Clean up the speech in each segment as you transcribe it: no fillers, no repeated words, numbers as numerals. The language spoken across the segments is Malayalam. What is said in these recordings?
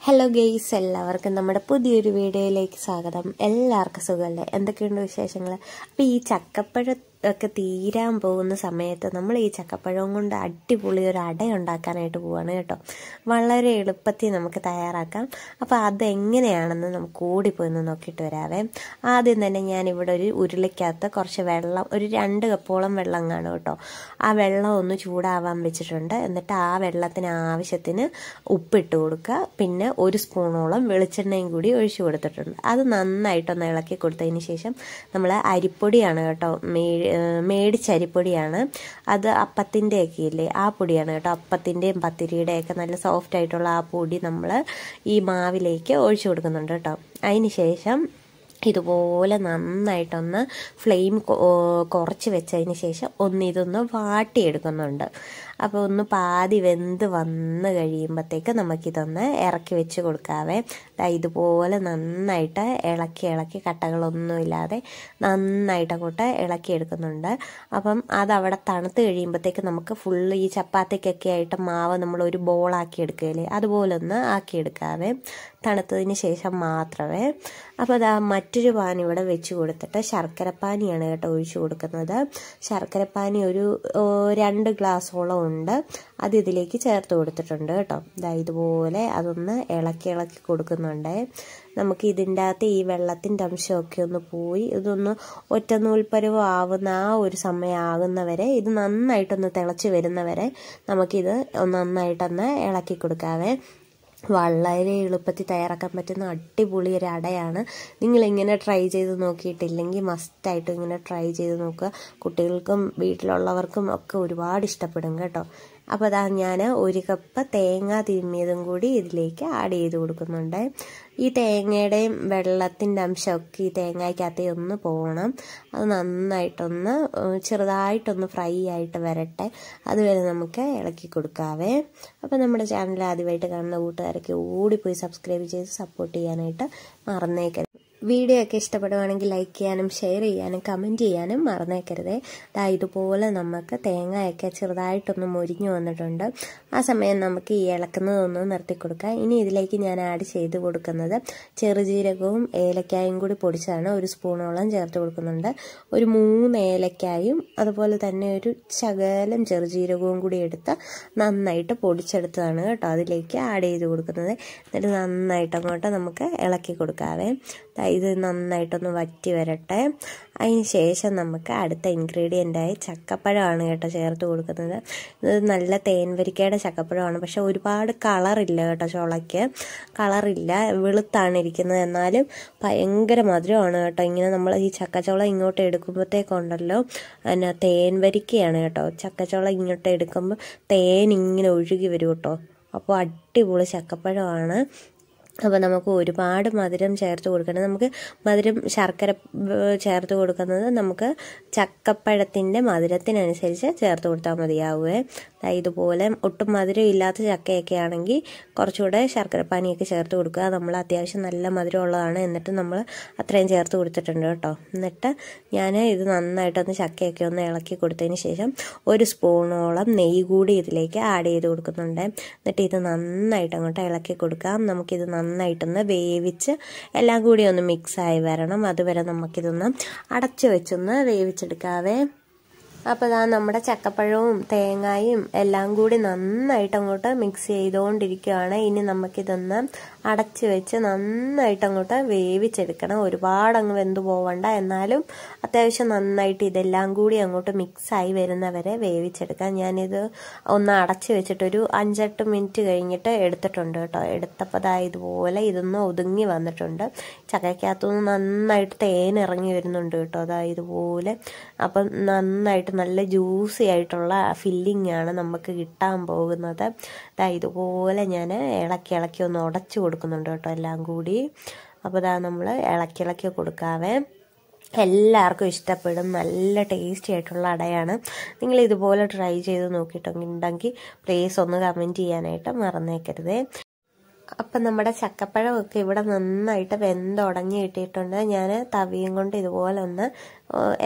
ഹലോ ഗെയ്സ്, എല്ലാവർക്കും നമ്മുടെ പുതിയൊരു വീഡിയോയിലേക്ക് സ്വാഗതം. എല്ലാവർക്കും സുഖമല്ലേ? എന്തൊക്കെയുണ്ട് വിശേഷങ്ങൾ? അപ്പോൾ ഈ ചക്കപ്പഴം ഒക്കെ തീരാൻ പോകുന്ന സമയത്ത് നമ്മൾ ഈ ചക്കപ്പഴം കൊണ്ട് അടിപൊളി ഒരു അട ഉണ്ടാക്കാനായിട്ട് പോവാണ് കേട്ടോ. വളരെ എളുപ്പത്തിൽ നമുക്ക് തയ്യാറാക്കാം. അപ്പോൾ അതെങ്ങനെയാണെന്ന് നമുക്ക് ഓടിപ്പോയി നോക്കിയിട്ട് വരാവേ. ആദ്യം തന്നെ ഞാനിവിടെ ഒരു ഉരുളിക്കകത്ത് കുറച്ച് വെള്ളം, ഒരു 2 കപ്പോളം വെള്ളം കാണും കേട്ടോ. ആ വെള്ളം ഒന്ന് ചൂടാവാൻ വെച്ചിട്ടുണ്ട്. എന്നിട്ട് ആ വെള്ളത്തിന് ആവശ്യത്തിന് ഉപ്പിട്ട് കൊടുക്കുക. പിന്നെ 1 സ്പൂണോളം വെളിച്ചെണ്ണയും കൂടി ഒഴിച്ചു കൊടുത്തിട്ടുണ്ട്. അത് നന്നായിട്ടൊന്ന് ഇളക്കി കൊടുത്തതിന് ശേഷം നമ്മൾ അരിപ്പൊടിയാണ് കേട്ടോ, മേടിച്ച അരിപ്പൊടിയാണ്. അത് അപ്പത്തിൻ്റെയൊക്കെ ഇല്ലേ, ആ പൊടിയാണ് കേട്ടോ. അപ്പത്തിൻ്റെയും പത്തിരിയുടെയൊക്കെ നല്ല സോഫ്റ്റ് ആയിട്ടുള്ള ആ പൊടി നമ്മൾ ഈ മാവിലേക്ക് ഒഴിച്ചു കൊടുക്കുന്നുണ്ട് കേട്ടോ. അതിന് ശേഷം ഇതുപോലെ നന്നായിട്ടൊന്ന് ഫ്ലെയിം കുറച്ച് വെച്ചതിന് ശേഷം ഇതൊന്ന് വാട്ടിയെടുക്കുന്നുണ്ട്. അപ്പോൾ ഒന്ന് പാതി വെന്ത് വന്ന് കഴിയുമ്പോഴത്തേക്ക് നമുക്കിതൊന്ന് ഇറക്കി വെച്ച് കൊടുക്കാവേ. ഇതുപോലെ നന്നായിട്ട് ഇളക്കി കട്ടകളൊന്നുമില്ലാതെ നന്നായിട്ട് അങ്ങോട്ട് ഇളക്കിയെടുക്കുന്നുണ്ട്. അപ്പം അതവിടെ തണുത്ത് കഴിയുമ്പോഴത്തേക്ക് നമുക്ക് ഫുള്ള് ഈ ചപ്പാത്തിക്കൊക്കെ ആയിട്ട് മാവ് നമ്മൾ ഒരു ബോളാക്കി എടുക്കുകയില്ലേ, അതുപോലെ ഒന്ന് ആക്കിയെടുക്കാവേ, തണുത്തതിന് ശേഷം മാത്രമേ. അപ്പോൾ അതാ മറ്റൊരു പാൻ ഇവിടെ വെച്ച് കൊടുത്തിട്ട് ശർക്കരപ്പാനിയാണ് കേട്ടോ ഒഴിച്ചു കൊടുക്കുന്നത്. ശർക്കരപ്പാനി ഒരു 2 ഗ്ലാസോളം ഉണ്ട്. അത് ഇതിലേക്ക് ചേർത്ത് കൊടുത്തിട്ടുണ്ട് കേട്ടോ. ഇതുപോലെ അതൊന്ന് ഇളക്കി കൊടുക്കുന്നുണ്ട്. നമുക്ക് ഇതിൻ്റെ അകത്ത് ഈ വെള്ളത്തിൻ്റെ അംശമൊക്കെ ഒന്ന് പോയി ഇതൊന്ന് ഒറ്റനൂൽപ്പരുവം ആവുന്ന ആ ഒരു സമയം ആകുന്നവരെ, ഇത് നന്നായിട്ടൊന്ന് തിളച്ച് വരുന്നവരെ നമുക്കിത് നന്നായിട്ടൊന്ന് ഇളക്കി കൊടുക്കാവേ. വളരെ എളുപ്പത്തിൽ തയ്യാറാക്കാൻ പറ്റുന്ന അടിപൊളി ഒരു അടയാണ്. നിങ്ങളിങ്ങനെ ട്രൈ ചെയ്ത് നോക്കിയിട്ടില്ലെങ്കിൽ മസ്റ്റായിട്ടും ഇങ്ങനെ ട്രൈ ചെയ്ത് നോക്കുക. കുട്ടികൾക്കും വീട്ടിലുള്ളവർക്കും ഒക്കെ ഒരുപാട് ഇഷ്ടപ്പെടും കേട്ടോ. അപ്പോൾ അതാ ഞാൻ 1 കപ്പ് തേങ്ങ തിരുമ്മിയതും കൂടി ഇതിലേക്ക് ആഡ് ചെയ്ത് കൊടുക്കുന്നുണ്ട്. ഈ തേങ്ങയുടെയും വെള്ളത്തിൻ്റെ അംശമൊക്കെ ഈ തേങ്ങയ്ക്കകത്തേ ഒന്ന് പോകണം. അത് നന്നായിട്ടൊന്ന് ചെറുതായിട്ടൊന്ന് ഫ്രൈ ആയിട്ട് വരട്ടെ. അതുവരെ നമുക്ക് ഇളക്കി കൊടുക്കാവേ. അപ്പോൾ നമ്മുടെ ചാനൽ ആദ്യമായിട്ട് കാണുന്ന കൂട്ടുകാരൊക്കെ ഓടിപ്പോയി സബ്സ്ക്രൈബ് ചെയ്ത് സപ്പോർട്ട് ചെയ്യാനായിട്ട് മറന്നേക്കരുത്. വീഡിയോ ഒക്കെ ഇഷ്ടപ്പെടുവാണെങ്കിൽ ലൈക്ക് ചെയ്യാനും ഷെയർ ചെയ്യാനും കമൻറ്റ് ചെയ്യാനും മറന്നേക്കരുതേ. ഇതുപോലെ നമുക്ക് തേങ്ങയൊക്കെ ചെറുതായിട്ടൊന്ന് മൊരിഞ്ഞു വന്നിട്ടുണ്ട്. ആ സമയം നമുക്ക് ഈ ഇളക്കുന്നതൊന്ന് നിർത്തി കൊടുക്കാം. ഇനി ഇതിലേക്ക് ഞാൻ ആഡ് ചെയ്ത് കൊടുക്കുന്നത് ചെറുജീരകവും ഏലക്കായും കൂടി പൊടിച്ചാണ്. 1 സ്പൂണോളം ചേർത്ത് കൊടുക്കുന്നുണ്ട്. ഒരു 3 ഏലക്കായും അതുപോലെ തന്നെ ഒരു ശകലം ചെറുജീരകവും കൂടി എടുത്ത് നന്നായിട്ട് പൊടിച്ചെടുത്തതാണ് കേട്ടോ അതിലേക്ക് ആഡ് ചെയ്ത് കൊടുക്കുന്നത്. എന്നിട്ട് നന്നായിട്ട് അങ്ങോട്ട് നമുക്ക് ഇളക്കി കൊടുക്കാവേ. ഇത് നന്നായിട്ടൊന്ന് വറ്റി വരട്ടെ. അതിന് ശേഷം നമുക്ക് അടുത്ത ഇൻഗ്രീഡിയൻ്റായി ചക്കപ്പഴമാണ് കേട്ടോ ചേർത്ത് കൊടുക്കുന്നത്. ഇത് നല്ല തേൻവരിക്കയുടെ ചക്കപ്പഴമാണ്. പക്ഷെ ഒരുപാട് കളറില്ല കേട്ടോ, ചുളയ്ക്ക് കളറില്ല, വെളുത്താണ് ഇരിക്കുന്നത്. എന്നാലും ഭയങ്കര മധുരമാണ് കേട്ടോ. ഇങ്ങനെ നമ്മൾ ഈ ചക്കച്ചുള ഇങ്ങോട്ട് എടുക്കുമ്പോഴത്തേക്കുണ്ടല്ലോ തേൻവരിക്കയാണ് കേട്ടോ. ചക്കച്ചുള ഇങ്ങോട്ട് എടുക്കുമ്പോൾ തേൻ ഇങ്ങനെ ഒഴുകി വരും കേട്ടോ. അപ്പോൾ അടിപൊളി ചക്കപ്പഴമാണ്. അപ്പോൾ നമുക്ക് ഒരുപാട് മധുരം ചേർത്ത് കൊടുക്കണം. നമുക്ക് മധുരം ശർക്കര ചേർത്ത് കൊടുക്കുന്നത് നമുക്ക് ചക്കപ്പഴത്തിൻ്റെ മധുരത്തിനനുസരിച്ച് ചേർത്ത് കൊടുത്താൽ മതിയാവുമേ. ഇതുപോലെ ഒട്ടും മധുരം ഇല്ലാത്ത ചക്കയൊക്കെ ആണെങ്കിൽ കുറച്ചുകൂടെ ശർക്കരപ്പാനിയൊക്കെ ചേർത്ത് കൊടുക്കുക. നമ്മൾ അത്യാവശ്യം നല്ല മധുരം ഉള്ളതാണ്, എന്നിട്ട് നമ്മൾ അത്രയും ചേർത്ത് കൊടുത്തിട്ടുണ്ട് കേട്ടോ. എന്നിട്ട് ഞാൻ ഇത് നന്നായിട്ടൊന്ന് ചക്കയൊക്കെ ഒന്ന് ഇളക്കി കൊടുത്തതിന് ശേഷം 1 സ്പൂണോളം നെയ്യ് കൂടി ഇതിലേക്ക് ആഡ് ചെയ്ത് കൊടുക്കുന്നുണ്ട്. എന്നിട്ട് ഇത് നന്നായിട്ട് അങ്ങോട്ട് ഇളക്കി കൊടുക്കാം. നമുക്കിത് നന്നായിട്ടൊന്ന് വേവിച്ച് എല്ലാം കൂടി ഒന്ന് മിക്സായി വരണം. അതുവരെ നമുക്കിതൊന്ന് അടച്ചു വെച്ചൊന്ന് വേവിച്ചെടുക്കാവേ. അപ്പോൾ നമ്മുടെ ചക്കപ്പഴവും തേങ്ങയും എല്ലാം കൂടി നന്നായിട്ട് അങ്ങോട്ട് മിക്സ് ചെയ്തുകൊണ്ടിരിക്കുകയാണ്. ഇനി നമുക്കിതൊന്ന് അടച്ച് വെച്ച് നന്നായിട്ട് അങ്ങോട്ട് വേവിച്ചെടുക്കണം. ഒരുപാട് അങ്ങ് വെന്ത് പോവണ്ട, എന്നാലും അത്യാവശ്യം നന്നായിട്ട് ഇതെല്ലാം കൂടി അങ്ങോട്ട് മിക്സായി വരുന്നവരെ വേവിച്ചെടുക്കാം. ഞാനിത് ഒന്ന് അടച്ച് വെച്ചിട്ടൊരു 5-8 മിനിറ്റ് കഴിഞ്ഞിട്ട് എടുത്തിട്ടുണ്ട് കേട്ടോ. എടുത്തപ്പോൾ ഇതുപോലെ ഇതൊന്ന് ഒതുങ്ങി വന്നിട്ടുണ്ട്. ചക്കയ്ക്കകത്തുനിന്ന് നന്നായിട്ട് തേൻ ഇറങ്ങി വരുന്നുണ്ട് കേട്ടോ. ഇതുപോലെ അപ്പം നന്നായിട്ട് നല്ല ജ്യൂസി ആയിട്ടുള്ള ഫില്ലിംഗ് ആണ് നമുക്ക് കിട്ടാൻ പോകുന്നത്. ഇതുപോലെ ഞാൻ ഇളക്കി ഒന്ന് ഉടച്ചു കൊടുക്കുന്നുണ്ട് കേട്ടോ എല്ലാം കൂടി. അപ്പോൾ നമ്മൾ ഇളക്കി കൊടുക്കാവേ. എല്ലാവർക്കും ഇഷ്ടപ്പെടും, നല്ല ടേസ്റ്റി ആയിട്ടുള്ള അടയാണ്. നിങ്ങൾ ഇതുപോലെ ട്രൈ ചെയ്ത് നോക്കിയിട്ടുണ്ടെങ്കിൽ പ്ലീസ് ഒന്ന് കമൻറ്റ് ചെയ്യാനായിട്ട് മറന്നേക്കരുതേ. അപ്പം നമ്മുടെ ചക്കപ്പഴമൊക്കെ ഇവിടെ നന്നായിട്ട് വെന്തുടങ്ങി കിട്ടിയിട്ടുണ്ട്. ഞാൻ തവിയും കൊണ്ട് ഇതുപോലെ ഒന്ന്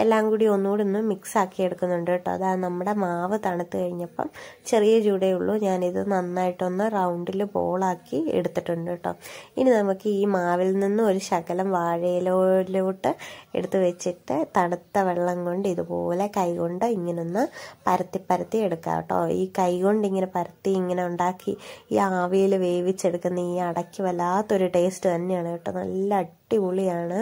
എല്ലാം കൂടി ഒന്നുകൂടി ഒന്ന് മിക്സാക്കി എടുക്കുന്നുണ്ട് കേട്ടോ. അതാ നമ്മുടെ മാവ് തണുത്ത് കഴിഞ്ഞപ്പം ചെറിയ ചൂടേ ഉള്ളൂ. ഞാനിത് നന്നായിട്ടൊന്ന് റൗണ്ടിൽ ബോളാക്കി എടുത്തിട്ടുണ്ട് കേട്ടോ. ഇനി നമുക്ക് ഈ മാവിൽ നിന്ന് ഒരു ശകലം വാഴയിലോട്ട് എടുത്ത് വെച്ചിട്ട് തണുത്ത വെള്ളം കൊണ്ട് ഇതുപോലെ കൈകൊണ്ട് ഇങ്ങനൊന്ന് പരത്തി എടുക്കാം കേട്ടോ. ഈ കൈകൊണ്ട് ഇങ്ങനെ പരത്തി ഇങ്ങനെ ഉണ്ടാക്കി ഈ ആവിയിൽ വേവിച്ചെടുക്കുന്ന ഈ അടയ്ക്ക് വല്ലാത്തൊരു ടേസ്റ്റ് തന്നെയാണ് കേട്ടോ. നല്ല അടിപൊളിയാണ്.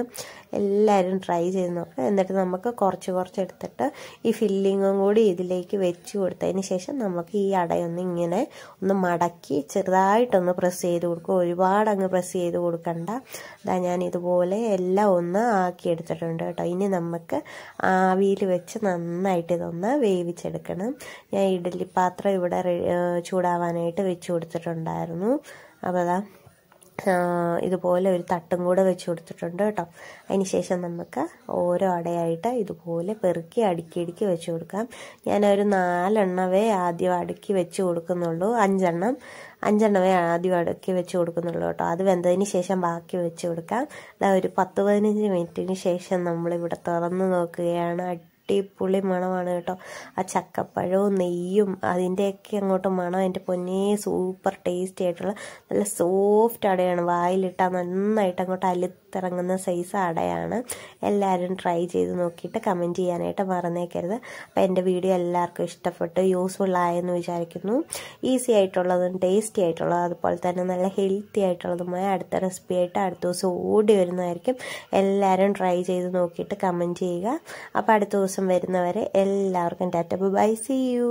എല്ലാവരും ട്രൈ ചെയ്ത് നോക്കുക. എന്നിട്ട് നമുക്ക് കുറച്ച് എടുത്തിട്ട് ഈ ഫില്ലിങ്ങും കൂടി ഇതിലേക്ക് വെച്ച് കൊടുത്തതിന് ശേഷം നമുക്ക് ഈ അടയൊന്ന് ഇങ്ങനെ ഒന്ന് മടക്കി ചെറുതായിട്ടൊന്ന് പ്രസ് ചെയ്ത് കൊടുക്കുക. ഒരുപാട് അങ്ങ് പ്രസ് ചെയ്ത് കൊടുക്കണ്ട. അതാ ഞാൻ ഇതുപോലെ എല്ലാം ഒന്ന് ആക്കി എടുത്തിട്ടുണ്ട് കേട്ടോ. ഇനി നമുക്ക് ആവിയിൽ വെച്ച് നന്നായിട്ട് ഇതൊന്ന് വേവിച്ചെടുക്കണം. ഞാൻ ഇഡ്ഡലി പാത്രം ഇവിടെ ചൂടാവാനായിട്ട് വെച്ച് കൊടുത്തിട്ടുണ്ടായിരുന്നു. അപ്പോൾ അതാ ഇതുപോലെ ഒരു തട്ടും കൂടെ വെച്ച് കൊടുത്തിട്ടുണ്ട് കേട്ടോ. അതിന് ശേഷം നമുക്ക് ഓരോ അടയായിട്ട് ഇതുപോലെ പെറുക്കി അടുക്കി വെച്ച് കൊടുക്കാം. ഞാനൊരു 4 എണ്ണവേ ആദ്യം അടുക്കി വെച്ച് കൊടുക്കുന്നുള്ളൂ. 5 എണ്ണവേ ആദ്യം അടുക്കി വെച്ച് കൊടുക്കുന്നുള്ളൂ കേട്ടോ. അത് വെന്തതിന് ശേഷം ബാക്കി വെച്ച് കൊടുക്കാം. അതാ ഒരു 10-15 മിനിറ്റിന് ശേഷം നമ്മളിവിടെ തുറന്ന് നോക്കുകയാണ്. അടിപൊളി മണമാണ് കേട്ടോ. ആ ചക്കപ്പഴവും നെയ്യും അതിൻ്റെയൊക്കെ അങ്ങോട്ട് മണം എൻ്റെ പൊന്നേ സൂപ്പർ ടേസ്റ്റി ആയിട്ടുള്ള നല്ല സോഫ്റ്റ് അടയാണ്. വായിലിട്ടാൽ നന്നായിട്ട് അങ്ങോട്ട് അലുത്തിറങ്ങുന്ന സൈസ് അടയാണ്. എല്ലാവരും ട്രൈ ചെയ്ത് നോക്കിയിട്ട് കമൻറ്റ് ചെയ്യാനായിട്ട് മറന്നേക്കരുത്. അപ്പോൾ എൻ്റെ വീഡിയോ എല്ലാവർക്കും ഇഷ്ടപ്പെട്ട് യൂസ്ഫുൾ ആയെന്ന് വിചാരിക്കുന്നു. ഈസി ആയിട്ടുള്ളതും ടേസ്റ്റി ആയിട്ടുള്ളതും അതുപോലെ തന്നെ നല്ല ഹെൽത്തി ആയിട്ടുള്ളതുമായ അടുത്ത റെസിപ്പി ആയിട്ട് അടുത്ത ദിവസം ഓടി വരുന്നതായിരിക്കും. എല്ലാവരും ട്രൈ ചെയ്ത് നോക്കിയിട്ട് കമൻറ്റ് ചെയ്യുക. അപ്പോൾ അടുത്ത ദിവസം വരുന്നവരെ എല്ലാവർക്കും ടാറ്റ ബൈ, സീ യു.